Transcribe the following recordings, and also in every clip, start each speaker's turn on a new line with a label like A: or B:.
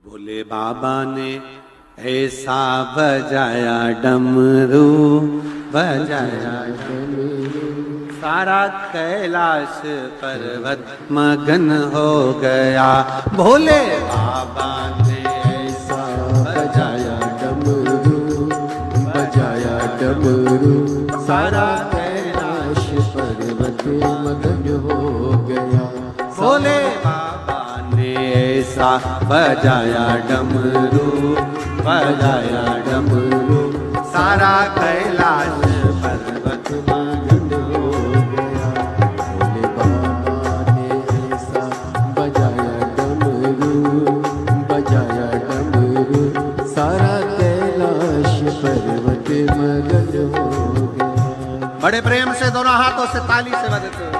A: भोले बाबा ने ऐसा बजाया डमरू, बजाया डमरू, सारा कैलाश पर्वत मगन हो गया। भोले बाबा ने ऐसा बजाया डमरू, बजाया डमरू, सारा कैलाश पर्वत मगन हो गया। भोले बाबा ने ऐसा बजाया डमरू, बजाया डमरू, सारा कैलाश पर्वत मगन हो गया। भोले बाबा ने ऐसा बजाया डमरू, बजाया डमरू, सारा कैलाश पर्वत मगन हो गया। बड़े प्रेम से दोनों हाथों से ताली से बजाते हो।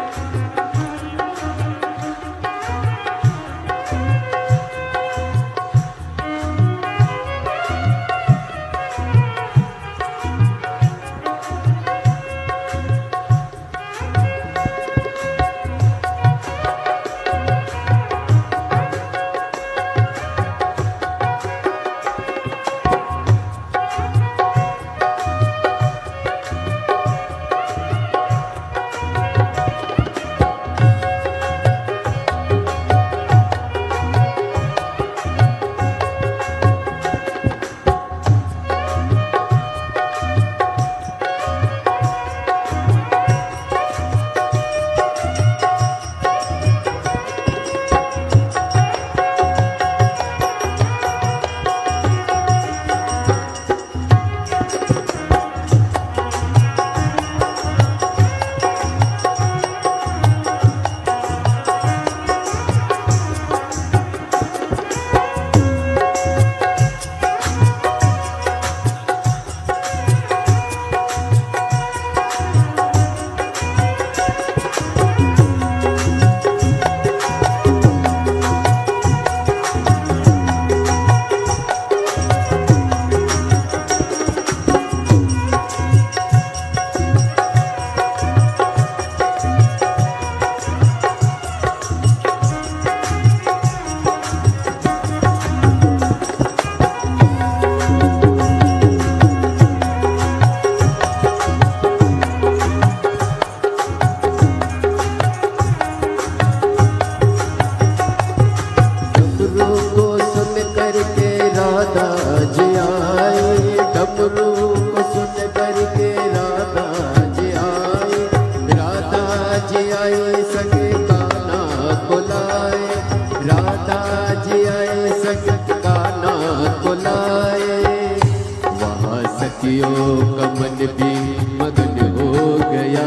B: का मन भी मगन हो गया,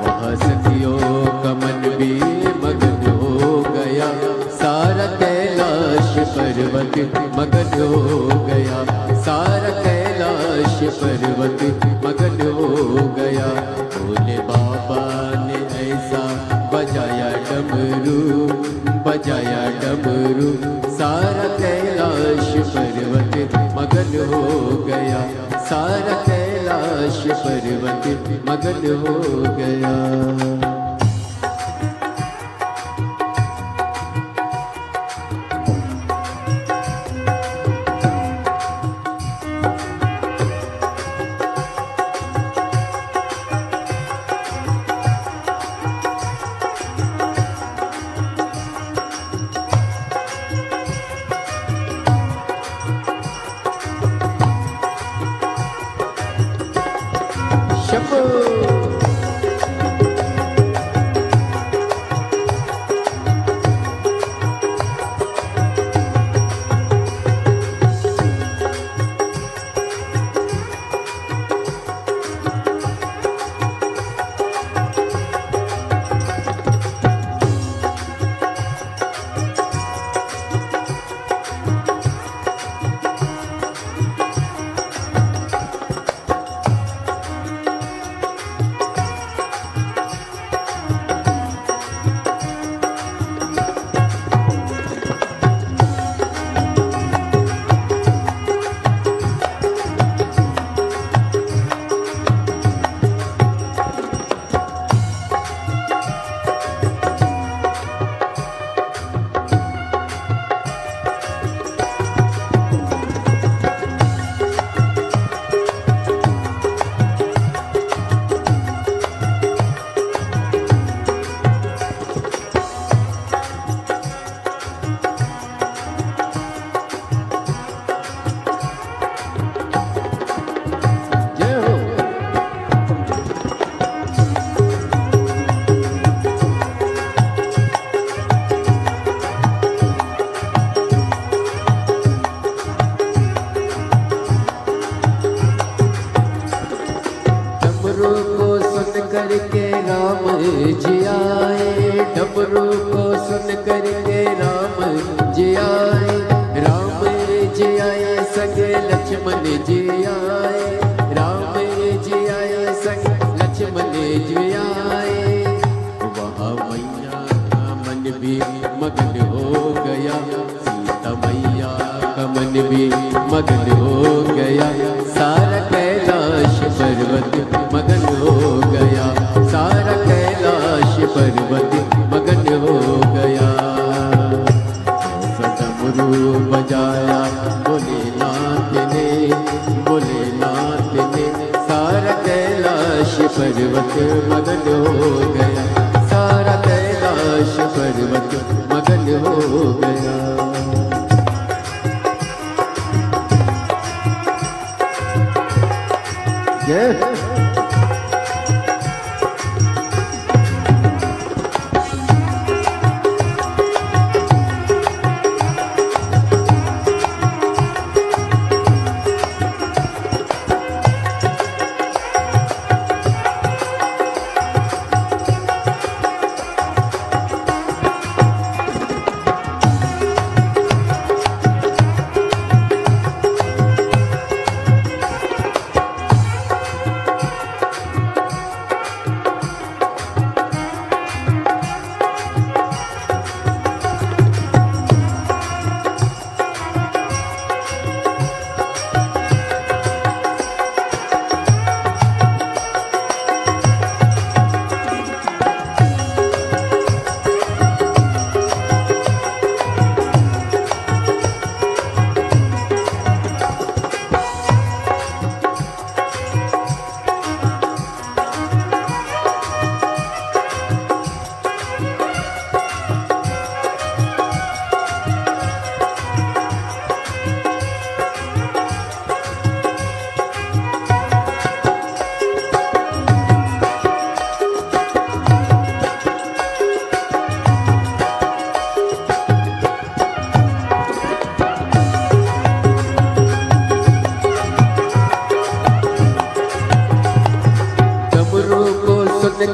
B: वहाँ सखियों का मन भी मगन हो गया। सारा कैलाश पर्वत मगन हो गया, सारा कैलाश पर्वत मगन हो गया। भोले बाबा ने ऐसा बजाया डमरू, बजाया डमरू, सारा कैलाश पर्वत मगन हो गया, सारा कैलाश पर्वत मगन हो गया। राम जी आए, डमरू को सुन करके राम जी आए, राम जी आए संगे लक्ष्मण जी आए, राम जी आए संग लक्ष्मण जी आए। वहाँ मैया का मन भी मगन हो गया, सीता मैया का मन भी मगन हो गया, सारा कैलाश पर्वत मगन हो गया, सारा कैलाश पर्वत मगन हो गया। डमरू बजाया भोलेनाथ ने, भोलेनाथ ने, सारा कैलाश पर्वत मगन हो गया, सारा कैलाश पर्वत मगन हो गया। जय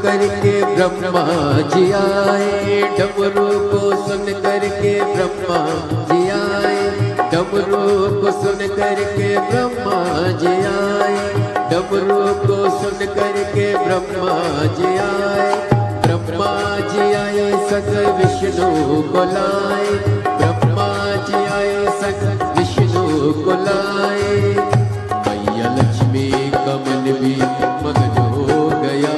B: करके ब्रह्मा जी आए, डमरू को सुन करके ब्रह्मा जी आए, डमरू को सुन करके ब्रह्मा जी आए, डमरू को सुन करके ब्रह्मा जी आए, ब्रह्मा जी आए सग विष्णु को लाए, ब्रह्मा जी आए सग विष्णु को लाए। मैया लक्ष्मी का मन भी मगन हो गया,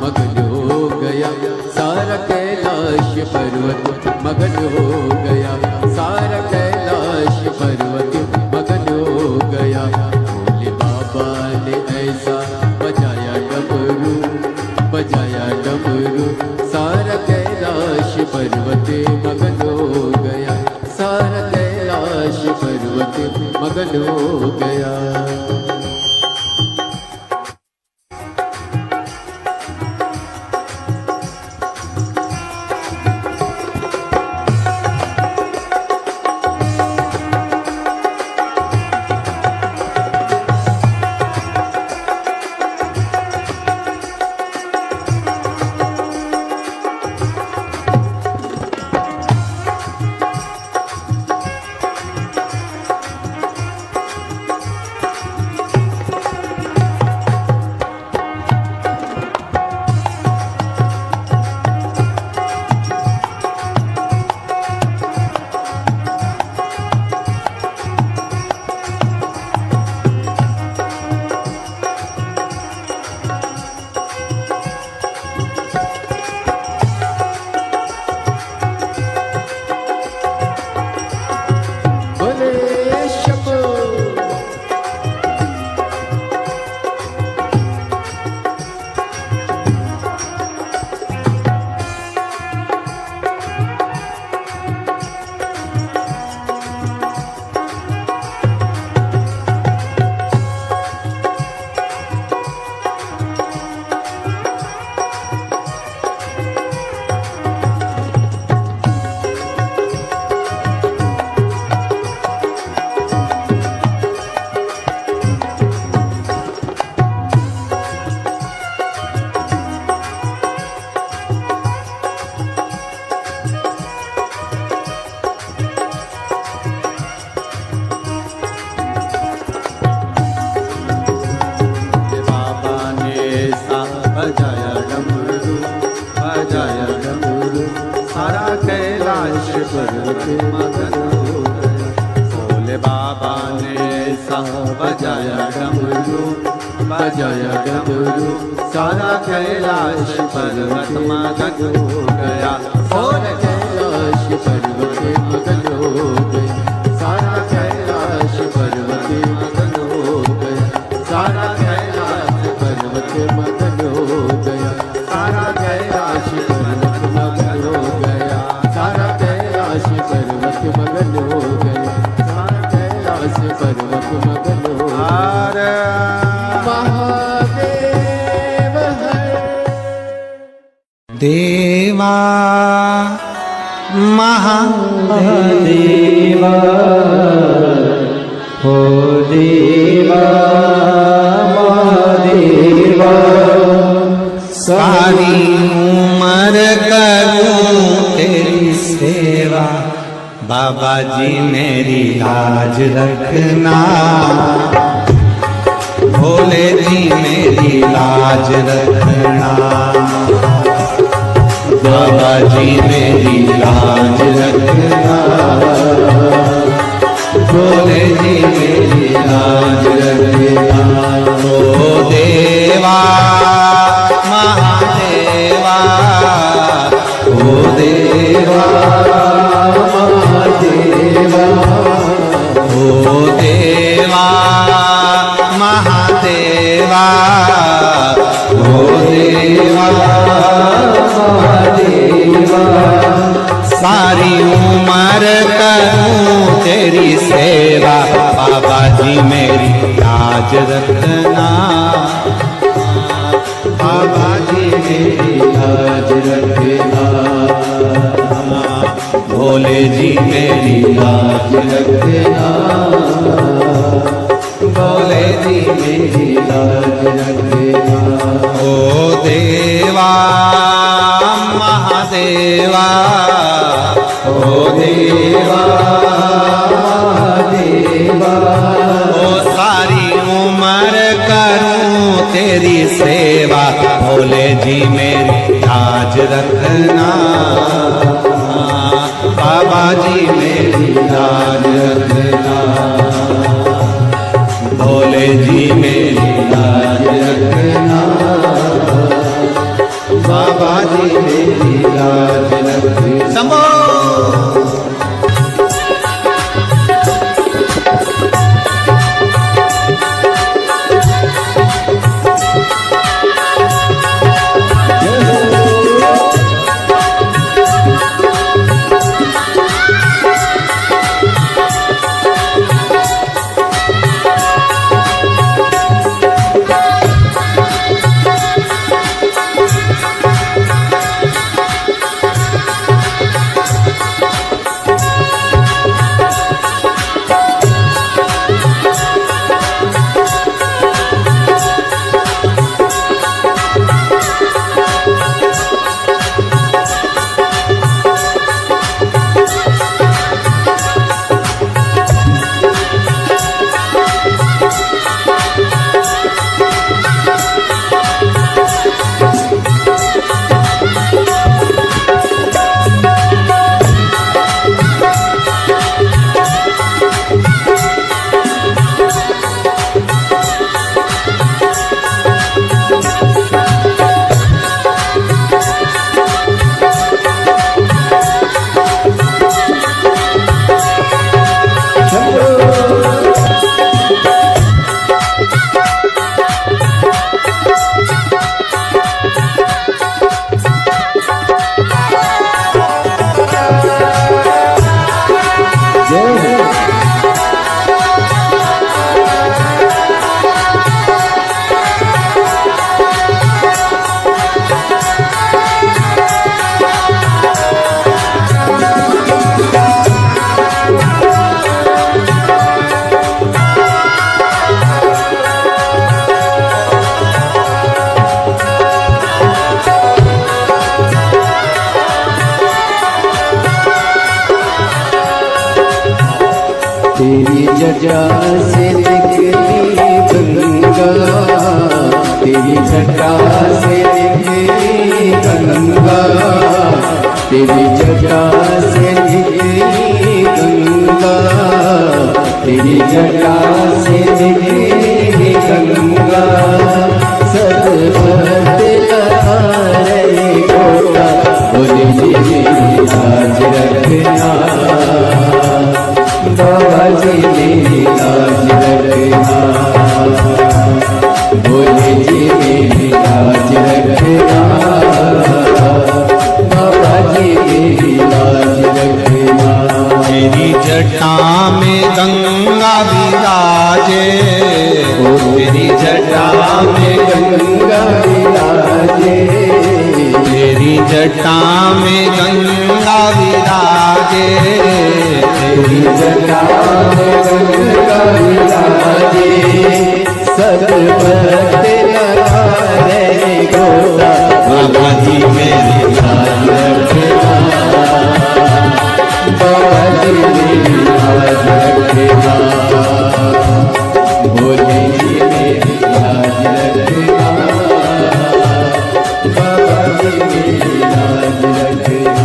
B: मगन हो गया, सारा कैलाश पर्वत मगन हो गया, सारा कैलाश पर्वत मगन हो गया। भोले बाबा ने ऐसा बजाया डमरू, बजाया डमरू, सारा कैलाश पर्वत मगन हो गया, सारा कैलाश पर्वत मगन हो गया। पर्वत मगन हो गया।
A: भोले बाबा ने ऐसा बजाया डमरू,
B: बजाया डमरू,
A: सारा कैलाश पर्वत मगन हो गया।
B: सारा कैलाश पर्वत मगन हो गया। सारा कैलाश पर्वत मगन हो गया। सारा कैलाश पर्वत मगन हो गया। सारा कैलाश पर्वत मगन हो गया। सारा कैलाश पर्वत मगन हो गया। सारा कैलाश पर्वत मगन हो गया। महादेव हर
A: देवा महादेवा हो देवा महादेवा, सारी उम्र करूं तेरी सेवा, बाबा जी मेरी लाज रखना, भोले जी मेरी लाज रखना, बाबा जी मेरी लाज रखना, भोले जी मेरी लाज रखना। ओ देवा महादेवा, ओ देवा महादेवा, ओ देवा महादेवा, ओ देवा महादेवा, सारी उम्र करूं तेरी सेवा, बाबा जी मेरी लाज रखना, बाबा जी मेरी लाज रखना, भोले जी मेरी लाज रखना, भोले जी मेरी लाज रखना। ओ देवा महादेवा, ओ देवा महादेवा, ओ सारी उम्र करूं तेरी सेवा, भोले जी मेरी लाज रखना, बाबा जी मेरी लाज रखना, भोले जी मेरी लाज रखना, बाबा जी मेरी लाज रखना। शंभो
B: तेरी जटा से निकली गंगा, तेरी जटा से निकली गंगा, तेरी जटा से निकली
A: जटा से निकली गंगा
B: सब भक्त लगा रहे गोरा
A: बोले जी मेरी लाज रखना बाबा जी मेरी लाज रखना बोले जी मेरी लाज रखना बाबा जी मेरी लाज रखना
C: तेरी जटा में गंगा विराजे
A: तेरी जटा में गंगा विराजे
C: तेरी जटा में गंगा विराजे
A: तेरी जटा में गंगा विराजे
B: सब भक्त लगा रहे गोरा
A: बाबा जी मेरी लाज रखना बाबा जी मेरी लाज रखना बोले जी मेरी लाज रखना बाबा जी मेरी लाज रखना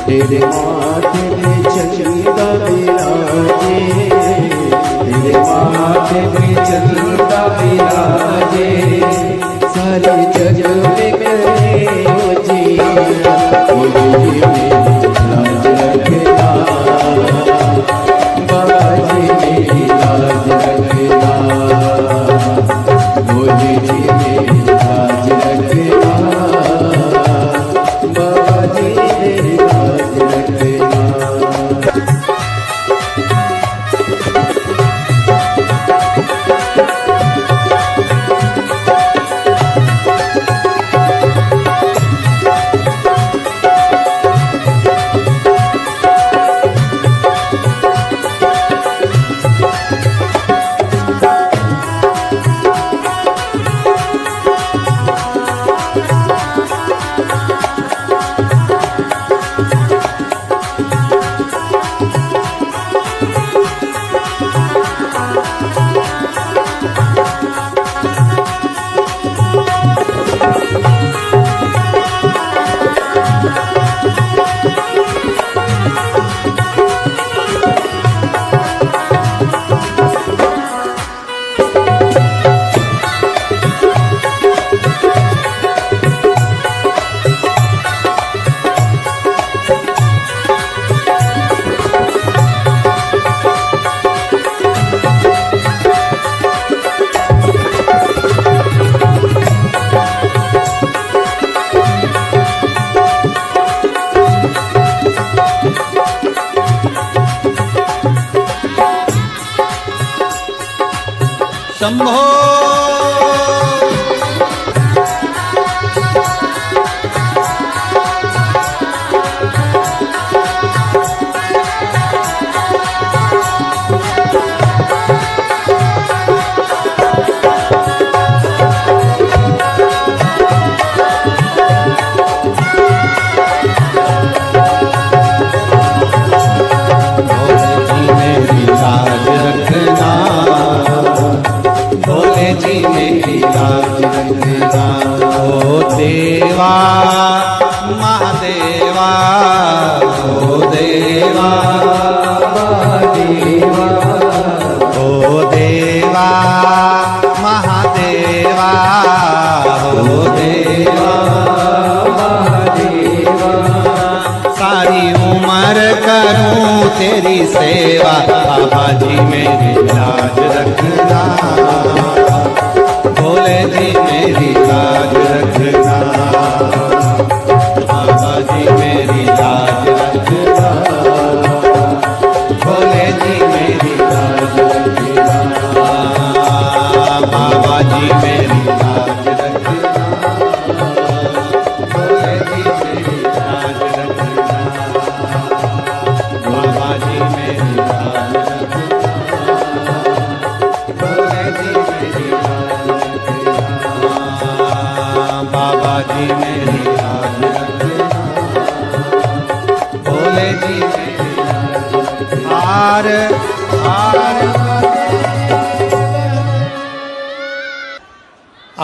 B: तेरे माथे पे चंदा विराजे
A: तेरे माथे पे चंदा विराजे
B: सारे जग में करे हो जिया
A: बोले जी मेरी लाज रखना बाबा जी मेरी लाज रखना बोले जी मेरी लाज रखना बाबा जी मेरी लाज रखना
C: शंभो महादेवा ओ देवा
A: महादेवा
C: ओ देवा महादेवा ओ देवा
A: महादेवा
C: सारी उम्र करूं तेरी सेवा बाबा जी मेरी लाज रखना भोले जी मेरी लाज रखना बाबा जी मेरी लाज रखना भोले जी मेरी लाज रखना बाबा जी मेरी लाज रखना भोले जी मेरी लाज रखना बाबा जी मेरी लाज रखना भोले जी मेरी लाज रखना बाबा जी मेरी लाज रखना भोले जी मेरी लाज रखना हार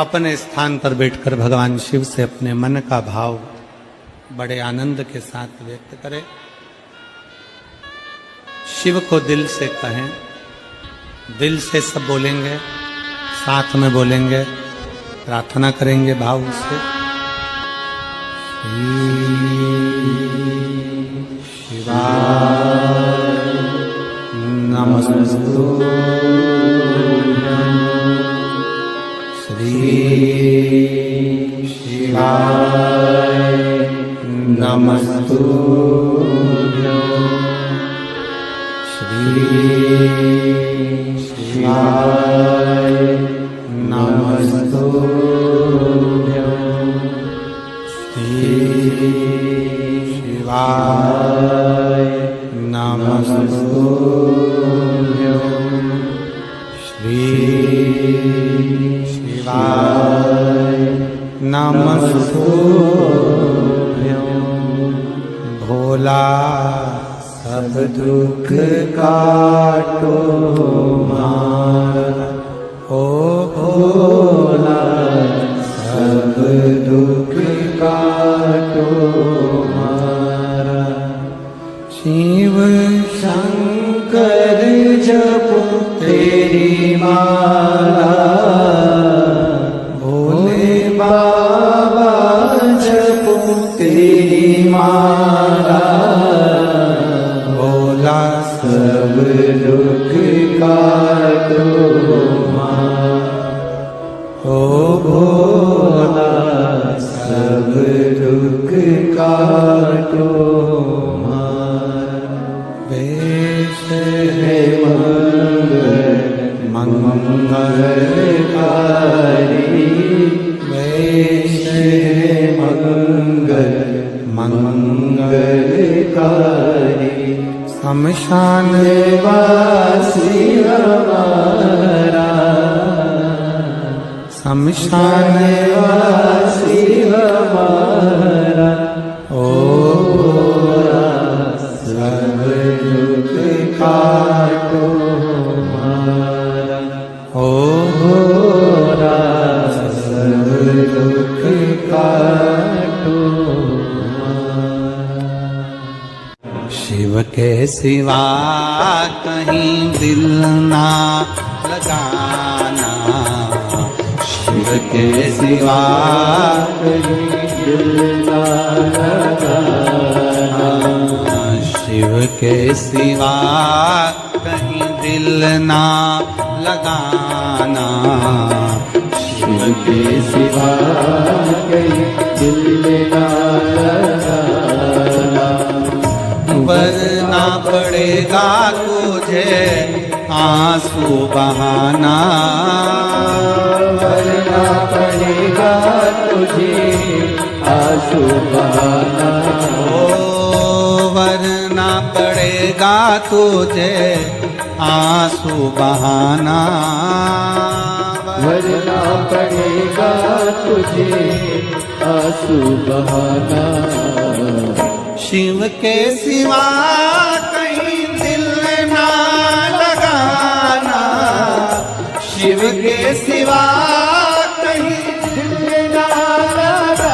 C: अपने स्थान पर बैठकर भगवान शिव से अपने मन का भाव बड़े आनंद के साथ व्यक्त करें। शिव को दिल से कहें, दिल से सब बोलेंगे, साथ में बोलेंगे, प्रार्थना करेंगे भाव से। शिवाय नमस्तुभ्यं श्री शिवाय नमस्तुभ्यं श्री शिवाय नमस्तुभ्यं श्री शिवाय नमस्तुभ्यं श्री शिवाय नमस्तुभ्यं भोला सब दुख काटो मारा ओ भोला सब दुख काटो मारा शिव शंकर जपो तेरी माला भोले बाबा जपो तेरी माला भोला सब दुख काटो ओ भोला सब दुख काटो वेश है मंगलकारी वेश है मंगलकारी शमशान वासी हमारा शमशान वासी हमारा ओ भोला सब दुख काटो हमारा ओ भोला सब दुख काटो हमारा। शिव के सिवा कहीं दिल ना लगाना शिव के सिवा कहीं दिल ना लगाना शिव के सिवा कहीं दिल ना लगाना शिव के सिवा कहीं दिल ना लगाना वरना पड़ेगा तुझे आंसू बहाना
A: वरना पड़ेगा तुझे आंसू बहाना
C: ओ वरना पड़ेगा तुझे आंसू बहाना
A: वरना पड़ेगा तुझे आंसू बहाना
C: शिव के सिवा कहीं दिल ना लगाना शिव के सिवा कहीं
A: दिल ना लगाना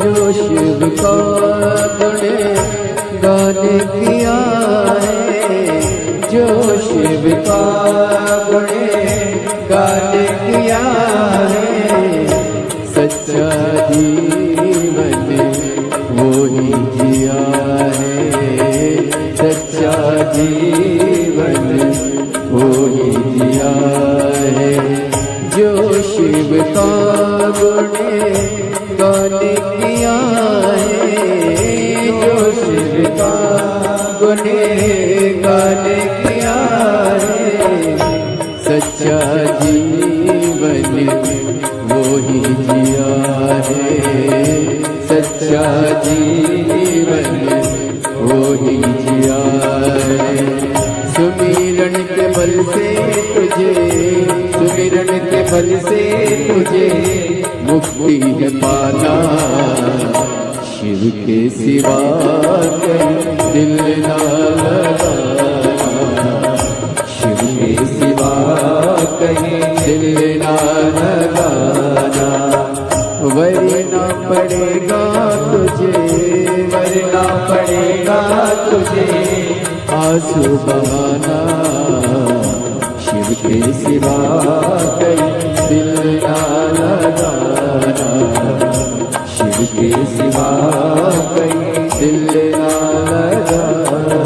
B: जो शिव का गुण गाने किया है, जो शिव का गुण गाने किया है, सच्चा जीवन वो ही जिया है, सच्चा जीवन वो ही जिया है। जो शिव का गुण गाने किया है, जो शिव का गुण गाने किया है, सच्चा जीवन वो ही जिया है, सच्चा जीवन वो ही जिया है। सुमिरन के बल से तुझे, सुमिरन के बल से तुझे मुक्ति है पाना, शिव के सिवा कहीं दिल ना लगाना, शिव के सिवा कहीं दिल ना लगाना। वरना पड़ेगा तुझे, वरना पड़ेगा तुझे आंसू बहाना, शिव के सिवा कहीं दिल ना लगाना, शिव के सिवा कहीं दिल ना लगाना।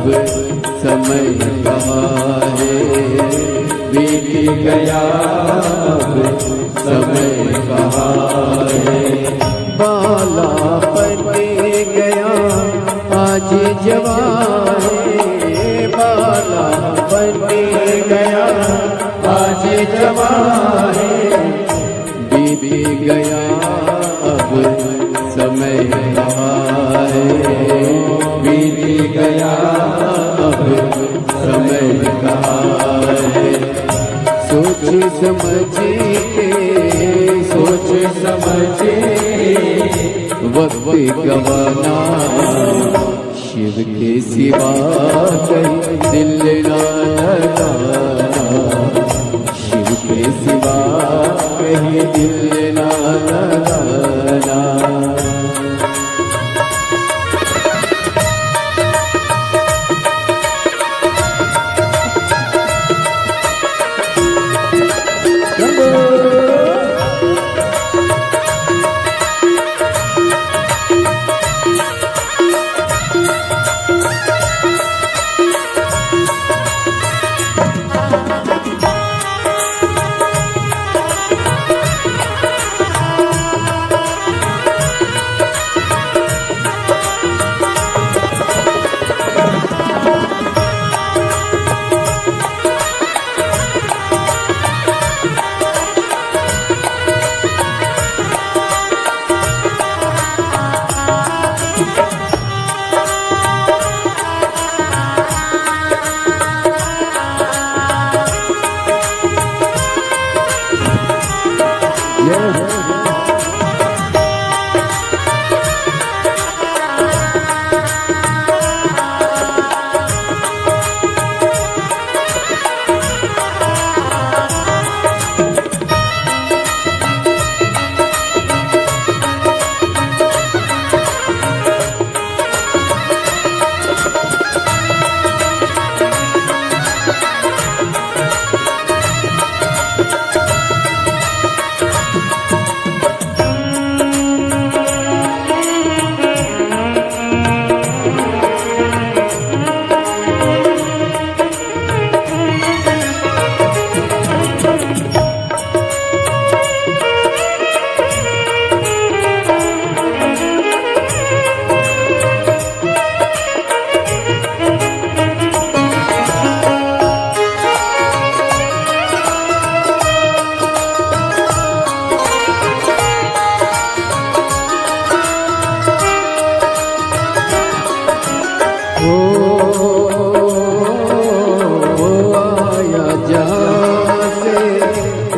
B: समय कहाँ है, बीत गया अब समय कहाँ है। बालापन गया आज जवान है, बालापन गया आज जवान है, बीत गया अब समय कहाँ है, बीत गया अब समय कहाँ है। सोच समझ के, सोच समझ वक्त गवाना, शिव के सिवा कहीं दिल ना लगाना, शिव के सिवा कहीं दिल ना लगाना।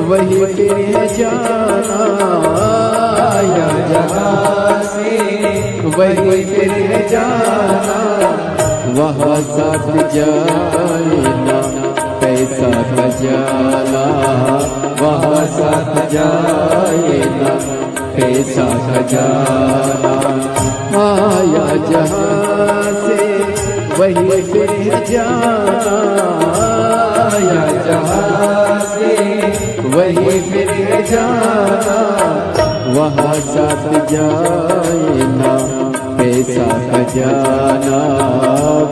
B: वही फिर जाना, आया जहाँ से वही फिर जाना, वहाँ साथ जाना पैसा खजाना, वहाँ साथ जाना पैसा खजाना। आया जहाँ से वही फिर जाना, आया जहाँ से वही फिर जाना, वहाँ साथ जाना पैसा खजाना,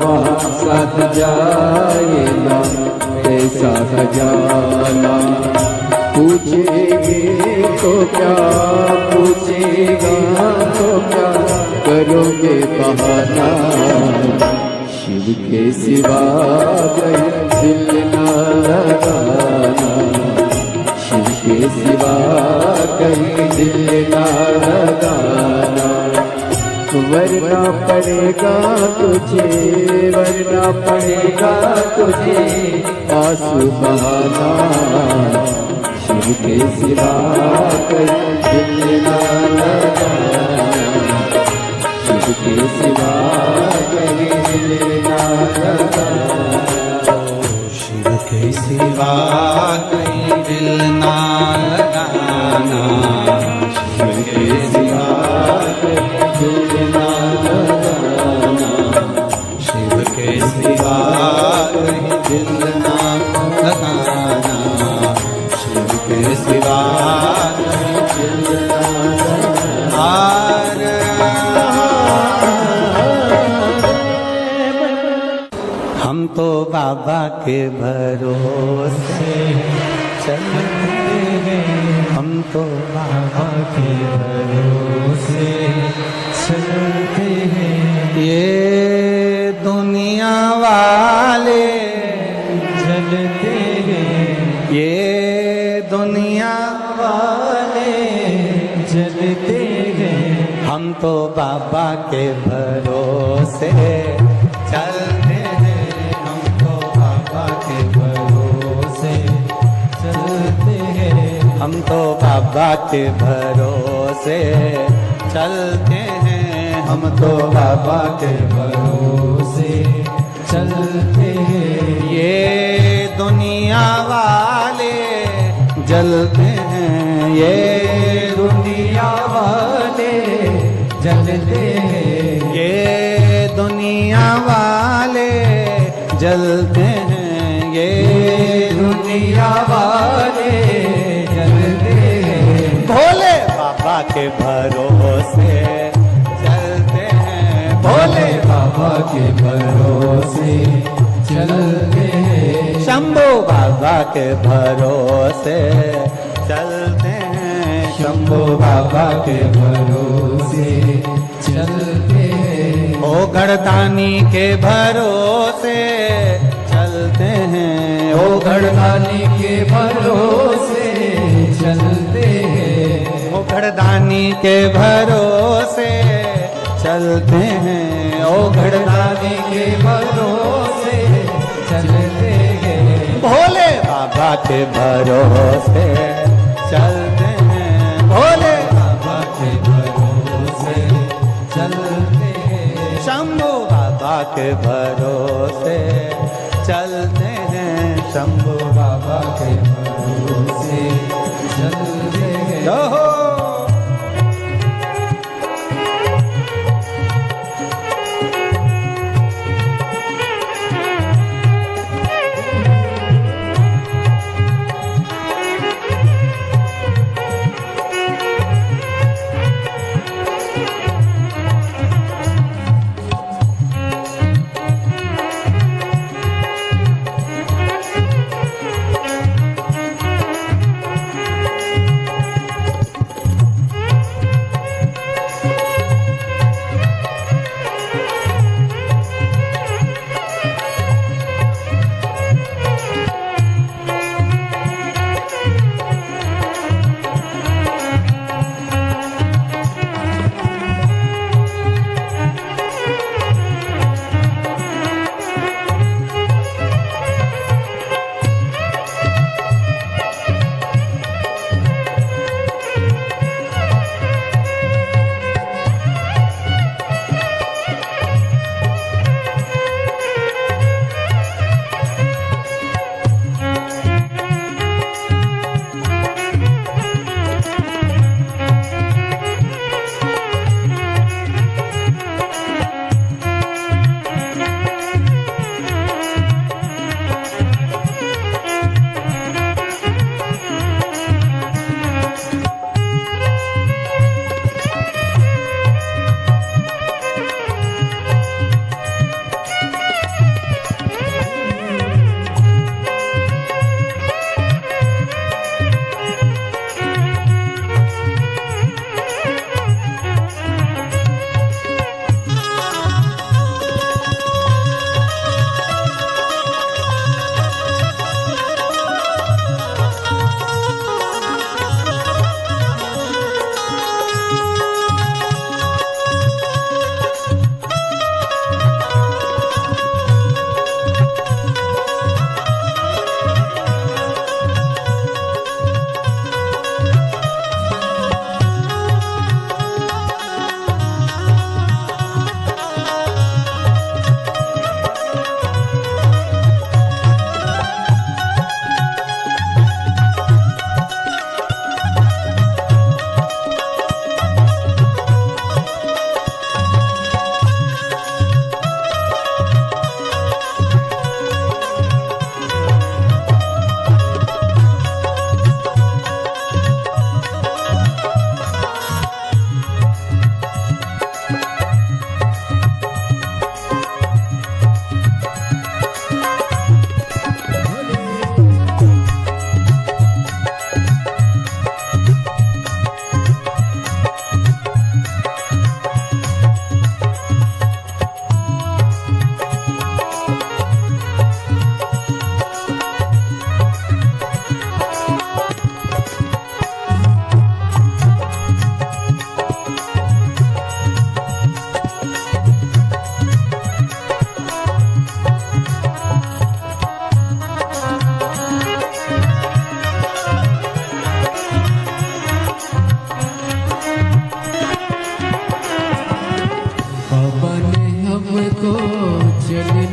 B: वहाँ साथ जाना पैसा खजाना। पूछेंगे तो क्या, पूछेगा तो क्या, करोगे बहाना, शिव के सिवा कहीं दिल ना लगाना, शिव के सिवा कहीं दिल ना लगाना। वरना पड़ेगा तुझे, वरना पड़ेगा तुझे आंसू बहाना, शिव के सिवा कहीं दिल ना लगाना, शिव के सिवा कहीं दिल ना लगाना,
C: शिव के सिवा कहीं दिल ना लगाना, शिव के सिवा कहीं दिल ना लगाना, शिव के सिवा कहीं दिल ना लगाना, शिव के सिवा कहीं दिल ना लगाना। हम तो बाबा के भरोसे चलते हैं, हम तो बाबा के भरोसे चलते हैं। ये दुनिया वाले चलते हैं, ये दुनिया वाले चलते हैं, हम तो बाबा के भरोसे चलते हैं, हम तो बाबा के भरोसे चलते हैं, हम तो बाबा के भरोसे चलते हैं, हम तो बाबा के भरोसे चलते हैं। ये दुनिया वाले जलते हैं, ये दुनिया वाले जलते हैं, ये दुनिया वाले जलते हैं, ये दुनिया वाले जलते हैं। भोले बाबा के भरोसे चलते हैं, भोले बाबा के भरोसे चलते हैं, शंभू बाबा के भरोसे चलते हैं, शंभू बाबा के भरोसे चलते हैं। ओ गढ़दानी के भरोसे चलते हैं, ओ गढ़दानी के भरोसे चलते हैं, ओ गढ़दानी के भरोसे चलते हैं, ओ गढ़दानी के भरोसे चलते हैं। भोले बाबा के भरोसे चलते हैं, भोले बाबा के भरोसे चलते हैं, शंभू बाबा के भरोसे चलते हैं, शंभू बाबा के भरोसे चलते हैं। ओहो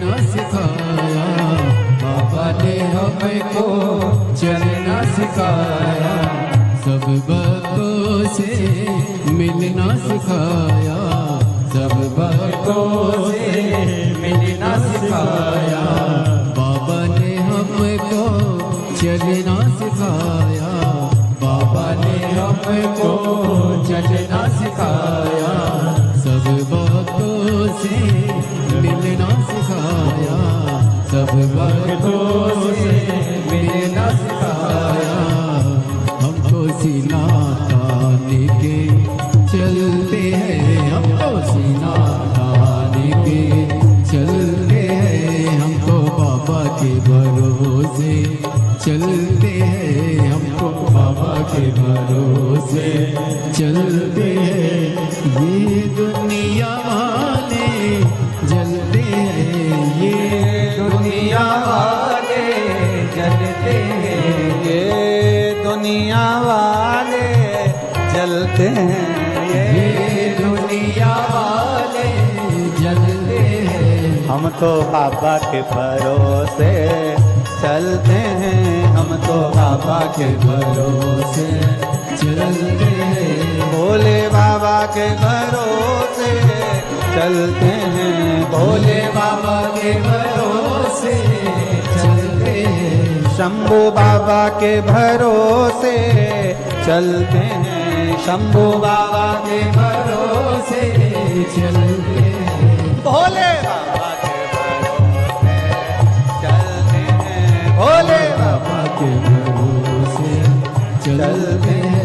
B: चलना सिखाया, बाबा ने हमको चलना सिखाया, सब भक्तों से मिलना सिखाया, सब भक्तों से मिलना सिखाया, बाबा ने हमको चलना सिखाया, बाबा ने हमको चलना सिखाया, सब भक्तों से मिलना सिखाया, सब भक्तों से मिलना सिखाया, हमको सीना तान के चलते हैं, हमको सीना तान के चलते हैं, हमको बाबा के भरोसे चलते हैं, हमको बाबा के भरोसे चलते हैं, ये दुनिया वाले जलते हैं, ये दुनिया वाले जलते हैं,
C: ये दुनिया वाले जलते हैं,
B: ये दुनिया वाले जलते हैं,
C: हम तो बाबा के भरोसे चलते हैं, हम तो बाबा के
B: भरोसे चलते हैं,
C: भोले बाबा के भरोसे चलते हैं,
B: भोले बाबा के भरोसे चलते हैं,
C: शंभू बाबा के भरोसे चलते हैं, शंभू बाबा
B: के भरोसे चलते हैं,
C: भोले बाबा के भरोसे चलते हैं, भोले
B: बाबा के भरोसे चलते हैं।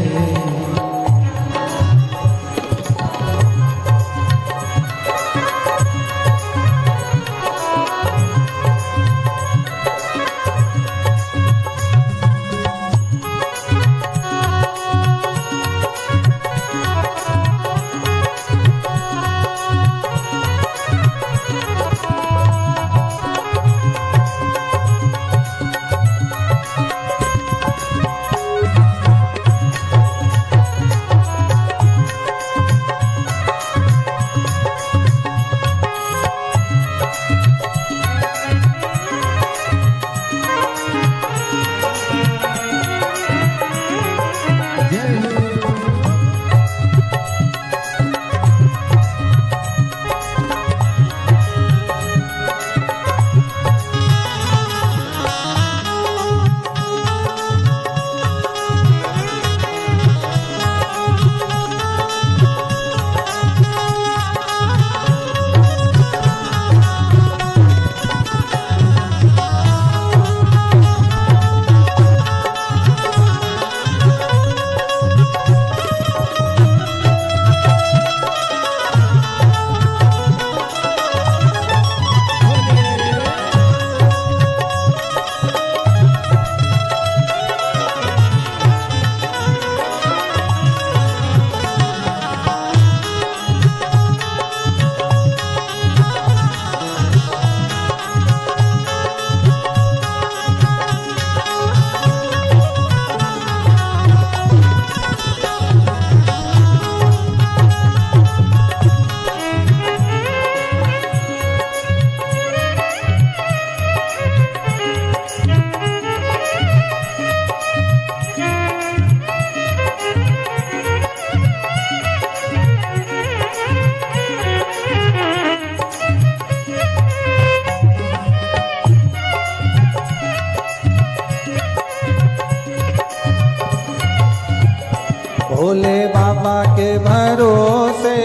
C: भोले बाबा के भरोसे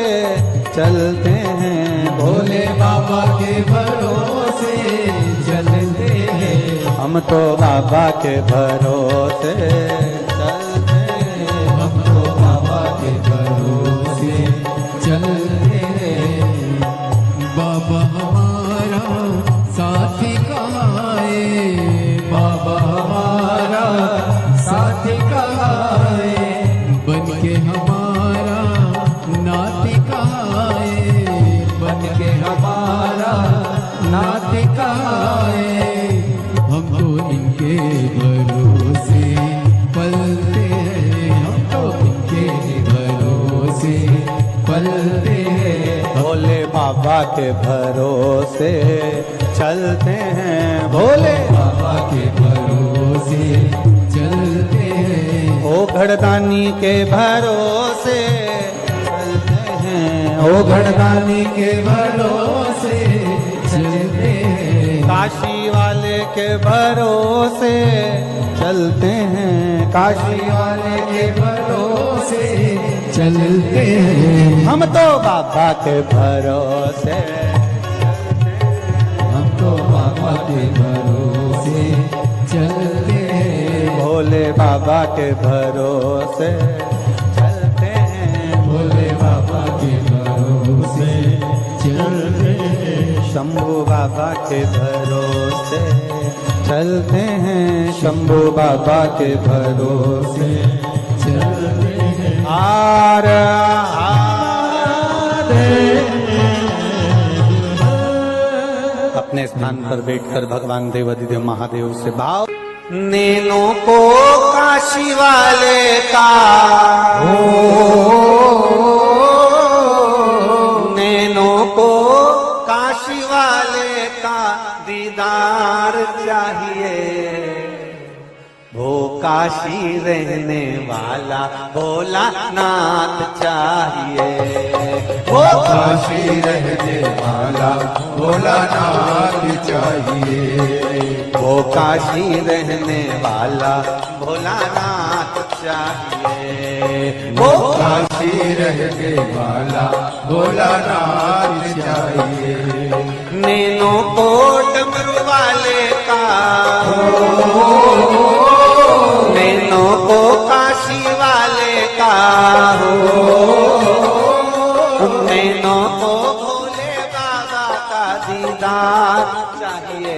C: चलते हैं,
B: भोले बाबा के भरोसे चलते हैं,
C: हम तो बाबा के भरोसे चलते हैं,
B: हम तो बाबा के भरोसे चलते हैं, बाबा हमारा साथी कहाँ है, बाबा हमारा साथी कहाँ है, बन के हमारा नाती कहाँ है, बन के हमारा नाती कहाँ है, हम तो इनके भरोसे पलते हैं, हम तो इनके भरोसे पलते हैं,
C: भोले बाबा के भरोसे चलते हैं भोले
A: बाबा के भरोसे चलते हैं।
C: ओ घड़दानी के भरोसे चलते हैं। ओ
A: घड़दानी के भरोसे चलते हैं।
C: काशी वाले के भरोसे चलते हैं। काशी
A: वाले के भरोसे चलते हैं।
C: हम तो बाबा के भरोसे,
A: हम तो बाबा के भरोसे चलते हैं।
C: भोले बाबा के भरोसे चलते हैं।
A: भोले बाबा के भरोसे चलते हैं।
C: शंभू बाबा के भरोसे चलते हैं। शंभू बाबा के भरोसे
A: चलते हैं।
C: आर अपने स्थान पर बैठकर भगवान देवाधिदेव महादेव से भाव। नैनों को काशी वाले का नैनों को काशी वाले का दीदार चाहिए। वो काशी रहने वाला भोला नाथ चाहिए। वो
A: काशी रहने वाला भोलानाथ चाहिए।
C: वो काशी रहने वाला भोलानाथ चाहिए। वो
A: काशी रहने वाला भोलानाथ चाहिए।
C: नैनों को डमरू वाले का नैनों को काशी वाले का नैनों को भोले बाबा का दीदार चाहिए।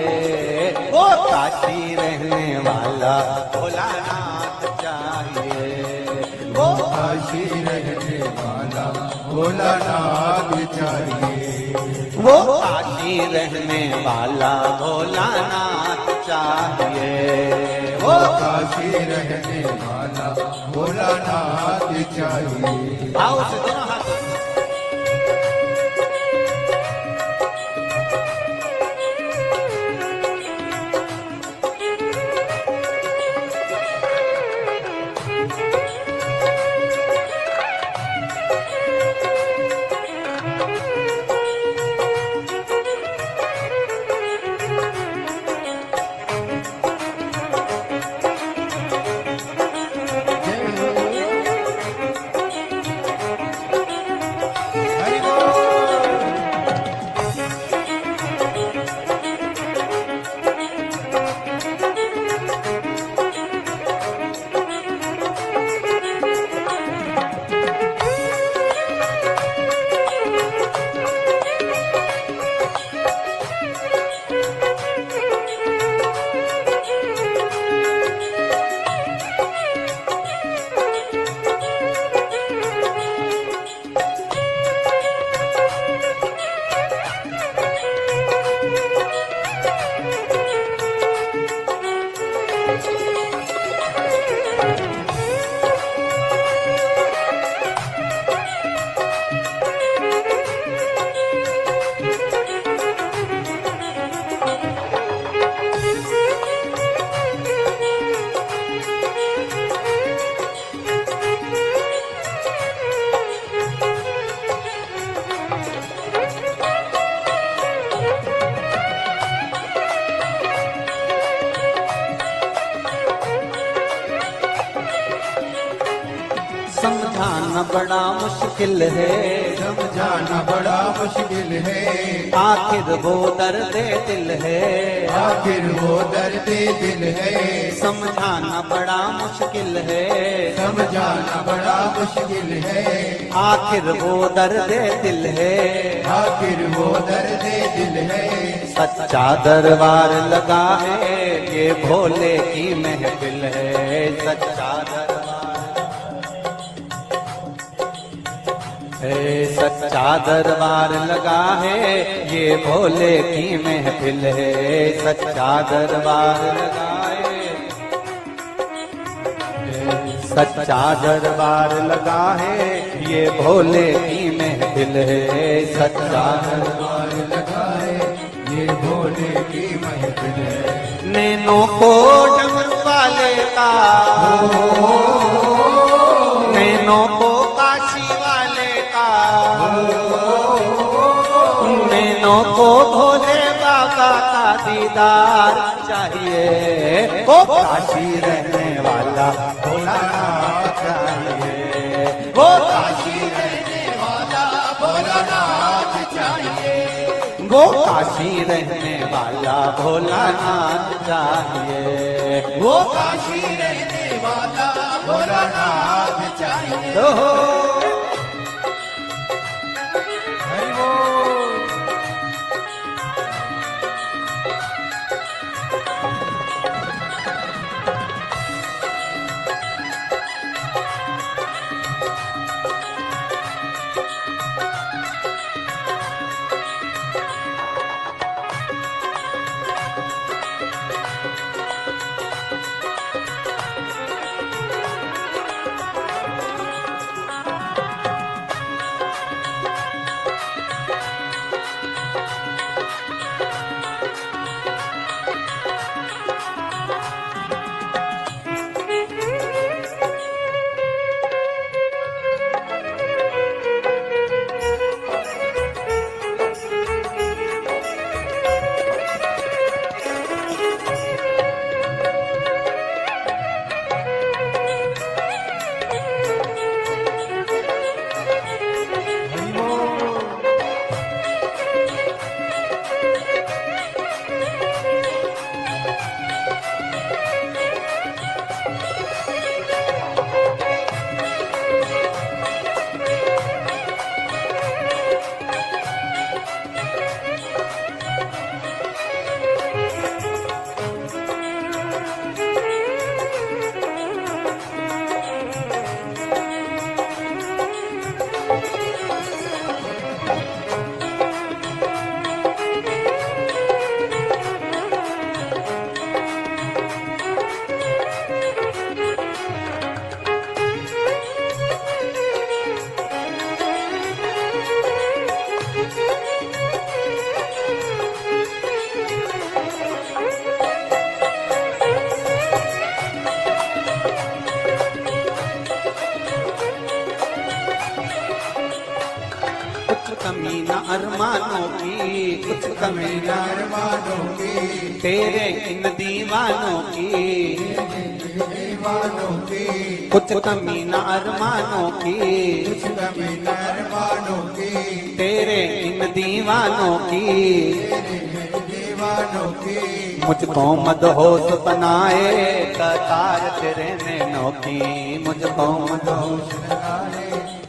C: वो काशी रहने वाला भोलानाथ चाहिए। वो
A: काशी रहने वाला भोलानाथ चाहिए।
C: वो काशी रहने वाला भोलानाथ चाहिए। वो
A: काशी रहने वाला भोलानाथ चाहिए।
C: आओ से दोनों हाथ समझाना बड़ा मुश्किल है।
A: समझाना बड़ा मुश्किल है।
C: आखिर वो दर्द दिल है।
A: आखिर वो दर्द दिल है।
C: समझाना बड़ा मुश्किल है।
A: समझाना बड़ा मुश्किल है।
C: आखिर वो दर्द दिल है।
A: आखिर वो दर्द दिल है।
C: सच्चा दरबार लगा है ये भोले की महफिल है। सच्चा दरबार है। सच्चा दरबार लगा है ये भोले की महफिल है। सच्चा दरबार लगा है। सच्चा दरबार लगा है ये भोले की महफिल है। सच्चा
A: दरबार लगा है ये भोले भोले की महफिल है।
C: नैनों को डमरू वाले का, नैनों को काशी वाले का, नैनों को भोले बाबा का दीदार चाहिए। वो
A: काशी रहने वाला भोलानाथ चाहिए, वो काशी रहने वाला भोलानाथ चाहिए,
C: वो काशी रहने वाला भोलानाथ चाहिए,
A: वो काशी रहने वाला भोलानाथ चाहिए। हरि बोल।
C: कमी न अरमानों की, कुछ कमी न
A: अरमानों की,
C: तेरे इन दीवानों की,
A: दीवानों की,
C: कुछ कमी न अरमानों की,
A: कुछ कमी न अरमानों की,
C: तेरे इन दीवानों की,
A: दीवानों की।
C: मुझको मदहोश बनाए कतार तेरे नैनों की, मुझको मदहोश
A: लगाए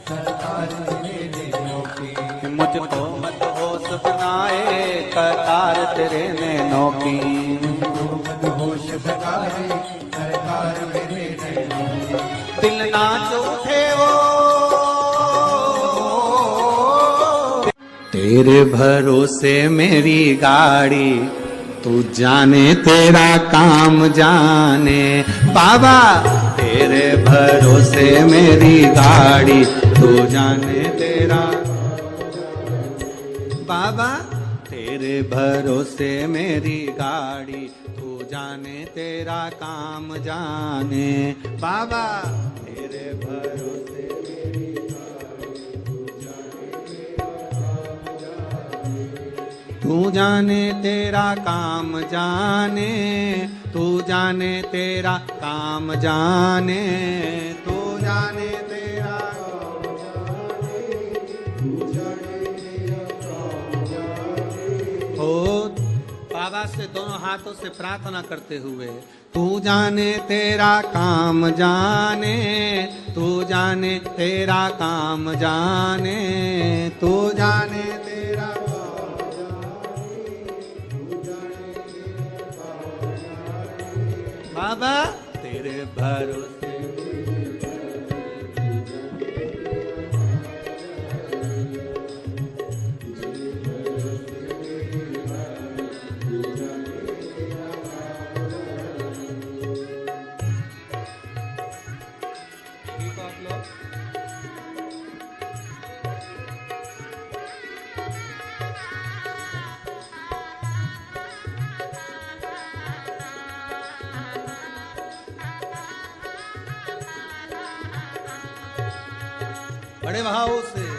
A: सरकार तेरे नैनों की,
C: मुझको मदहोश बनाए कतार तेरे नैनों की।
A: मदहोश लगाए सरकार मेरे नैनों की।
C: दिल नाच उठे वो तेरे भरोसे मेरी गाड़ी, तू जाने तेरा काम जाने बाबा, तेरे भरोसे मेरी गाड़ी, तू जाने तेरा बाबा, तेरे भरोसे मेरी गाड़ी, तू जाने तेरा काम जाने बाबा, तेरे भरोसे मेरी तू जाने तेरा काम जाने, तू जाने तेरा काम जाने, तू जाने तेरा हो। बाबा से दोनों हाथों से प्रार्थना करते हुए, तू जाने तेरा काम जाने, तू जाने तेरा काम जाने, तू जाने तेरा बाबा, तेरे भरोसे बड़े भाव से